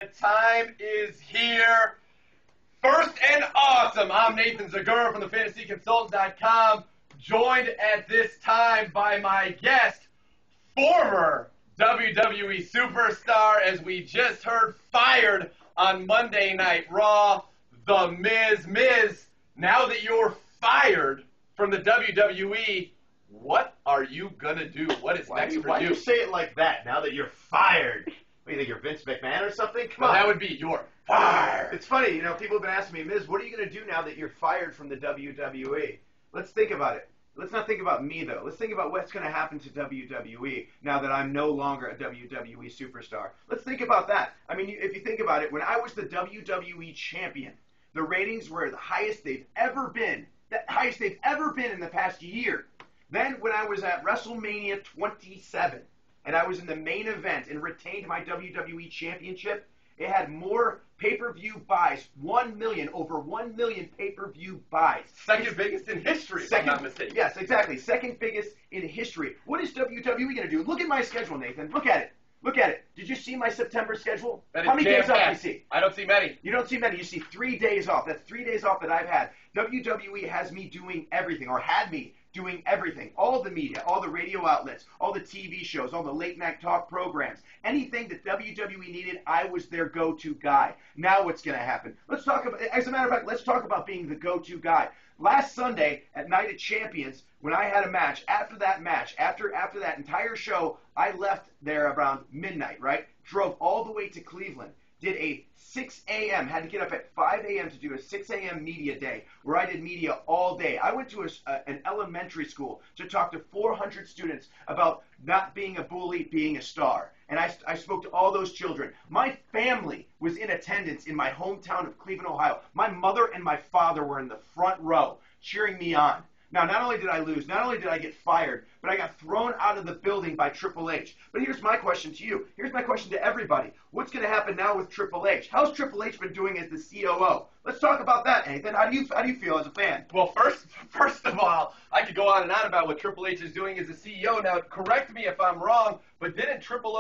The time is here. First and awesome. I'm Nathan Zagura from thefantasyconsultant.com, joined at this time by my guest, former WWE superstar, as we just heard, fired on Monday Night Raw, The Miz. Miz, now that you're fired from the WWE, what are you going to do? What is next for you? Why do you say it like that, now that you're fired? What, you think you're Vince McMahon or something? Come on. That would be you're fired. It's funny, people have been asking me, Miz, what are you going to do now that you're fired from the WWE? Let's think about it. Let's not think about me, though. Let's think about what's going to happen to WWE now that I'm no longer a WWE superstar. Let's think about that. I mean, if you think about it, when I was the WWE champion, the ratings were the highest they've ever been. The highest they've ever been in the past year. Then when I was at WrestleMania 27, and I was in the main event and retained my WWE championship, it had more pay-per-view buys, over 1 million pay-per-view buys. Second biggest in history, if I'm not mistaken. Yes, exactly. Second biggest in history. What is WWE going to do? Look at my schedule, Nathan. Look at it. Look at it. Did you see my September schedule? How many days off do you see? I don't see many. You don't see many. You see 3 days off. That's 3 days off that I've had. WWE has me doing everything, or had me doing everything. All the media, all the radio outlets, all the TV shows, all the late night talk programs. Anything that WWE needed, I was their go-to guy. Now what's going to happen? Let's talk about, as a matter of fact, let's talk about being the go-to guy. Last Sunday at Night of Champions, when I had a match, after that entire show, I left there around midnight, right? Drove all the way to Cleveland. Did a 6 a.m., had to get up at 5 a.m. to do a 6 a.m. media day where I did media all day. I went to an elementary school to talk to 400 students about not being a bully, being a star. And I spoke to all those children. My family was in attendance in my hometown of Cleveland, Ohio. My mother and my father were in the front row cheering me on. Now, not only did I lose, not only did I get fired, but I got thrown out of the building by Triple H. But here's my question to you. Here's my question to everybody. What's going to happen now with Triple H? How's Triple H been doing as the COO? Let's talk about that, Nathan. How do you feel as a fan? Well, first of all, I could go on and on about what Triple H is doing as a CEO. Now, correct me if I'm wrong, but didn't Triple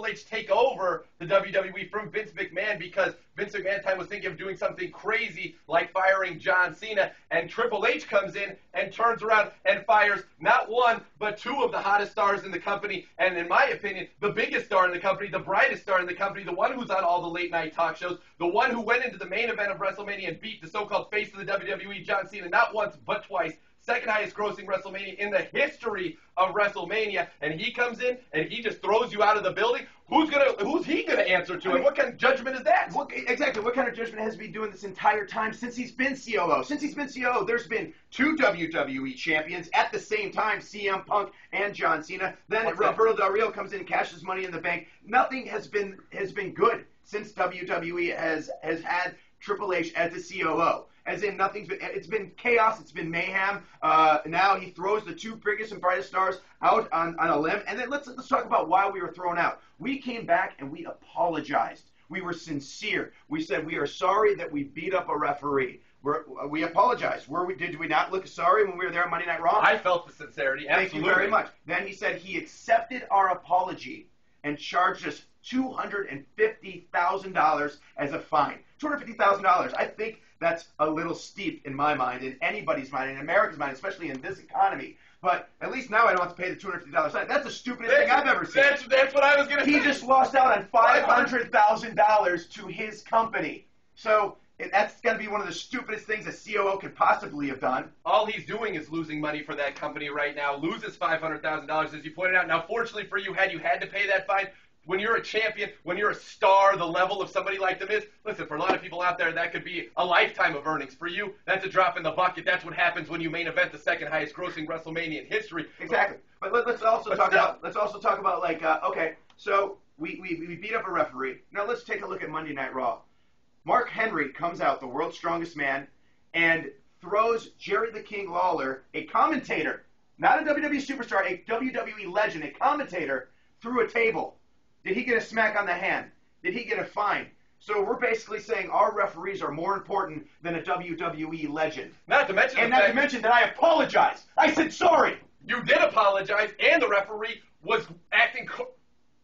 H take over the WWE from Vince McMahon because Vince McMahon time was thinking of doing something crazy like firing John Cena, and Triple H comes in and turns around and fires not one, but two of the hottest stars in the company, and in my opinion, the biggest star in the company, the brightest star in the company, the one who's on all the late night talk shows, the one who went into the main event of WrestleMania and beat the so-called face of the WWE, John Cena, not once but twice. Second highest grossing WrestleMania in the history of WrestleMania, and he comes in and he just throws you out of the building. Who's he gonna answer to? And what kind of judgment is that? Exactly. What kind of judgment has he been doing this entire time since he's been COO? Since he's been COO, there's been two WWE champions at the same time, CM Punk and John Cena. Then Roberto Del Rio comes in and cashes money in the bank. Nothing has been good since WWE has had Triple H as the COO. As in, it's been chaos, it's been mayhem. Now he throws the two biggest and brightest stars out on a limb. And then let's talk about why we were thrown out. We came back and we apologized. We were sincere. We said we are sorry that we beat up a referee. We apologized. Did we not look sorry when we were there on Monday Night Raw? I felt the sincerity, absolutely. Thank you very much. Then he said he accepted our apology and charged us $250,000 as a fine. $250,000. I think that's a little steep in my mind, in anybody's mind, in America's mind, especially in this economy. But at least now I don't have to pay the $250 fine. That's the stupidest thing I've ever seen. That's what I was going to say. He just lost out on $500,000 to his company. So that's going to be one of the stupidest things a COO could possibly have done. All he's doing is losing money for that company right now. Loses $500,000, as you pointed out. Now, fortunately for you, had you had to pay that fine, when you're a champion, when you're a star, the level of somebody like The Miz, listen, for a lot of people out there, that could be a lifetime of earnings. For you, that's a drop in the bucket. That's what happens when you main event the second highest grossing WrestleMania in history. Exactly. But let's also talk about like, okay, so we beat up a referee. Now let's take a look at Monday Night Raw. Mark Henry comes out, the world's strongest man, and throws Jerry the King Lawler, a commentator, not a WWE superstar, a WWE legend, a commentator, through a table. Did he get a smack on the hand? Did he get a fine? So we're basically saying our referees are more important than a WWE legend. Not to mention that I apologized. I said sorry. You did apologize, and the referee was acting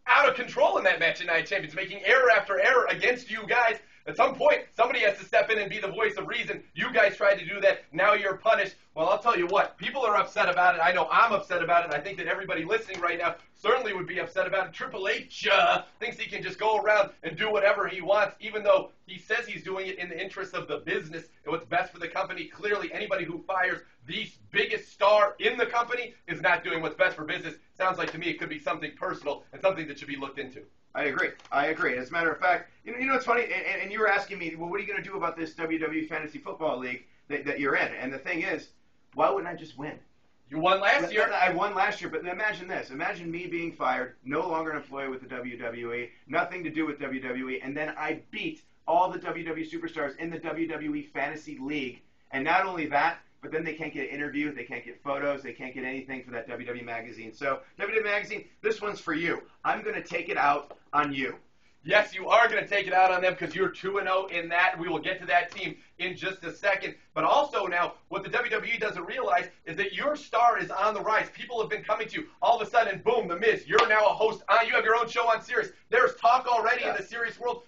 out of control in that match at Night Champions, making error after error against you guys. At some point, somebody has to step in and be the voice of reason. You guys tried to do that. Now you're punished. Well, I'll tell you what. People are upset about it. I know I'm upset about it. I think that everybody listening right now certainly would be upset about it. Triple H thinks he can just go around and do whatever he wants, even though he says he's doing it in the interest of the business and what's best for the company. Clearly, anybody who fires the biggest star in the company is not doing what's best for business. Sounds like to me it could be something personal and something that should be looked into. I agree. As a matter of fact, you know it's funny, and you were asking me, well, what are you going to do about this WWE Fantasy Football League that you're in? And the thing is, why wouldn't I just win? You won last year. I won last year, but imagine this. Imagine me being fired, no longer an employee with the WWE, nothing to do with WWE, and then I beat all the WWE superstars in the WWE Fantasy League. And not only that, but then they can't get an interview, they can't get photos, they can't get anything for that WWE magazine. So, WWE magazine, this one's for you. I'm going to take it out on you. Yes, you are going to take it out on them because you're 2-0 in that. We will get to that team in just a second. But also now, what the WWE doesn't realize is that your star is on the rise. People have been coming to you. All of a sudden, boom, The Miz, you're now a host. You have your own show on Sirius. There's talk already in the Sirius world.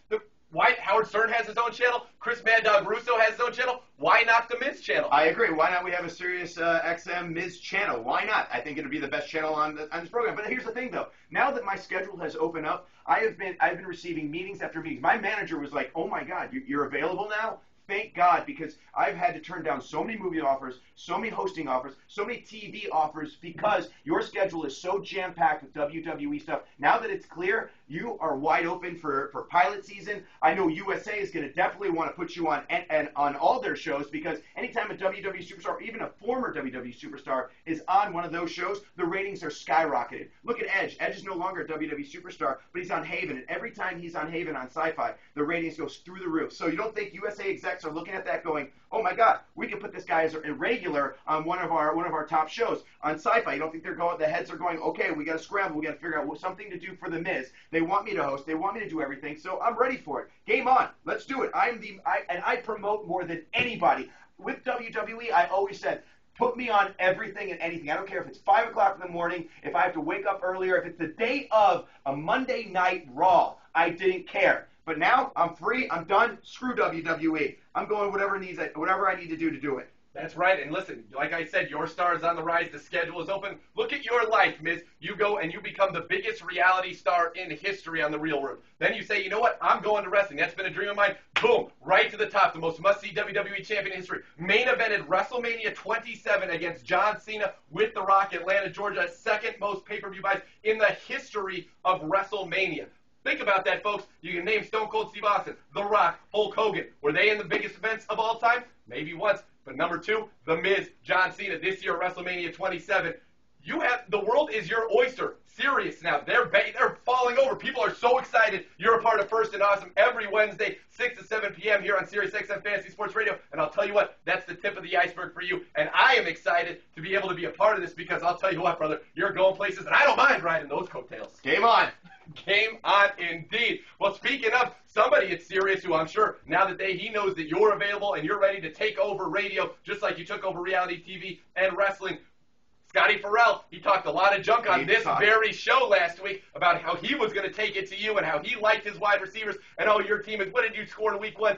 Why Howard Stern has his own channel? Chris Mad Dog Russo has his own channel. Why not the Miz channel? I agree. Why not we have a Sirius XM Miz channel? Why not? I think it would be the best channel on this program. But here's the thing, though. Now that my schedule has opened up, I've been receiving meetings after meetings. My manager was like, "Oh my God, you're available now." Thank God, because I've had to turn down so many movie offers, so many hosting offers, so many TV offers because your schedule is so jam-packed with WWE stuff. Now that it's clear, you are wide open for pilot season. I know USA is going to definitely want to put you on and on all their shows because anytime a WWE superstar, or even a former WWE superstar, is on one of those shows, the ratings are skyrocketed. Look at Edge. Edge is no longer a WWE superstar, but he's on Haven, and every time he's on Haven on Sci-Fi, the ratings goes through the roof. So you don't think USA execs are looking at that going, "Oh my God, we can put this guy as a regular on one of our top shows on Sci-Fi." You don't think the heads are going, "Okay, we got to scramble, we got to figure out something to do for the Miz." They want me to host, they want me to do everything, so I'm ready for it. Game on, let's do it. I promote more than anybody. With WWE, I always said, put me on everything and anything. I don't care if it's 5 o'clock in the morning, if I have to wake up earlier, if it's the day of a Monday Night Raw. I didn't care. But now I'm free. I'm done. Screw WWE. I'm going whatever I need to do it. That's right. And listen, like I said, your star is on the rise. The schedule is open. Look at your life, Miz. You go and you become the biggest reality star in history on The Real Room. Then you say, you know what? I'm going to wrestling. That's been a dream of mine. Boom. Right to the top. The most must-see WWE champion in history. Main evented WrestleMania 27 against John Cena with The Rock, Atlanta, Georgia. Second most pay-per-view buys in the history of WrestleMania. Think about that, folks. You can name Stone Cold Steve Austin, The Rock, Hulk Hogan. Were they in the biggest events of all time? Maybe once. But number 2, The Miz, John Cena, this year, WrestleMania 27. The world is your oyster. Serious now. They're falling over. People are so excited. You're a part of First and Awesome every Wednesday, 6 to 7 p.m. here on Sirius XM Fantasy Sports Radio. And I'll tell you what, that's the tip of the iceberg for you. And I am excited to be able to be a part of this because I'll tell you what, brother, you're going places, and I don't mind riding those coattails. Game on. Game on indeed. Well, speaking of somebody at Sirius who I'm sure now that he knows that you're available and you're ready to take over radio just like you took over reality TV and wrestling, Scotty Farrell, he talked a lot of junk on this very show last week about how he was going to take it to you and how he liked his wide receivers and, oh, your team is, what did you score in week 1?